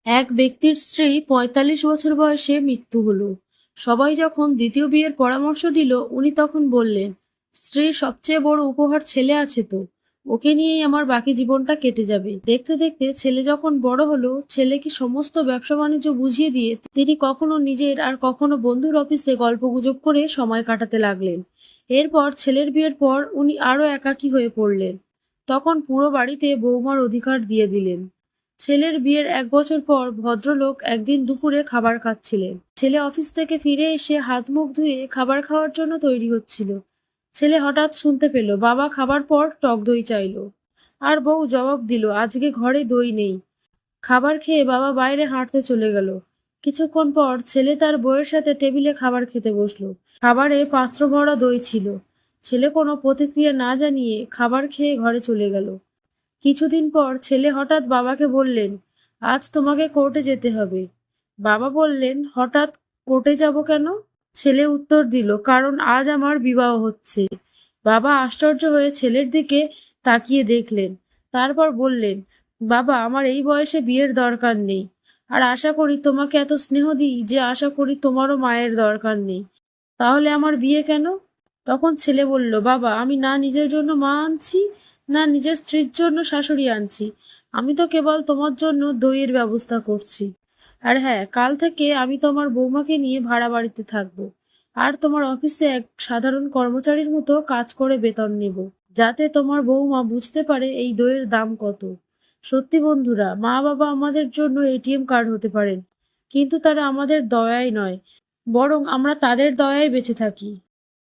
এক ব্যক্তির স্ত্রী ৪৫ বছর বয়সে মৃত্যু হলো। সবাই যখন দ্বিতীয় বিয়ের পরামর্শ দিল, উনি তখন বললেন, স্ত্রীর সবচেয়ে বড় উপহার ছেলে আছে তো, ওকে নিয়েই আমার বাকি জীবনটা কেটে যাবে। দেখতে দেখতে ছেলে যখন বড় হলো, ছেলেকে সমস্ত ব্যবসা বাণিজ্য বুঝিয়ে দিয়ে তিনি কখনো নিজের আর কখনো বন্ধুর অফিসে গল্পগুজব করে সময় কাটাতে লাগলেন। এরপর ছেলের বিয়ের পর উনি আরো একাকী হয়ে পড়লেন। তখন পুরো বাড়িতে বৌমার অধিকার দিয়ে দিলেন। ছেলের বিয়ের ১ বছর পর ভদ্রলোক একদিন দুপুরে খাবার খাচ্ছিলেন। ছেলে অফিস থেকে ফিরে এসে হাত মুখ ধুয়ে খাবার খাওয়ার জন্য তৈরি হচ্ছিল। ছেলে হঠাৎ শুনতে পেল বাবা খাবার পর টক দই চাইলো। আর বউ জবাব দিল, আজকে ঘরে দই নেই। খাবার খেয়ে বাবা বাইরে হাঁটতে চলে গেল। কিছুক্ষণ পর ছেলে তার বউয়ের সাথে টেবিলে খাবার খেতে বসলো। খাবারে পাত্র ভরা দই ছিল। ছেলে কোনো প্রতিক্রিয়া না জানিয়ে খাবার খেয়ে ঘরে চলে গেল। কিছুদিন পর ছেলে হঠাৎ বাবাকে বললেন, আজ তোমাকে কোর্টে যেতে হবে। বাবা বললেন, হঠাৎ কোর্টে যাব কেন? ছেলে উত্তর দিল, কারণ আজ আমার বিবাহ হচ্ছে। বাবা আশ্চর্য হয়ে ছেলের দিকে তাকিয়ে দেখলেন। তারপর বললেন, বাবা, আমার এই বয়সে বিয়ের দরকার নেই। আর আশা করি তোমাকে এত স্নেহ দিই যে আশা করি তোমারও মায়ের দরকার নেই। তাহলে আমার বিয়ে কেন? তখন ছেলে বলল, বাবা, আমি না নিজের জন্য মা আনছি, না নিজের স্ত্রীর জন্য শাশুড়ি আনছি। আমি তো কেবল তোমার জন্য দইয়ের ব্যবস্থা করছি। আর হ্যাঁ, কাল থেকে আমি তোমার বৌমাকে নিয়ে ভাড়া বাড়িতে থাকবো। আর তোমার অফিসে এক সাধারণ কর্মচারীর মতো কাজ করে বেতন নেব, যাতে তোমার বৌমা বুঝতে পারে এই দইয়ের দাম কত। সত্যি বন্ধুরা, মা বাবা আমাদের জন্য এটিএম কার্ড হতে পারেন, কিন্তু তারা আমাদের দয়ায় নয়, বরং আমরা তাদের দয়ায় বেঁচে থাকি।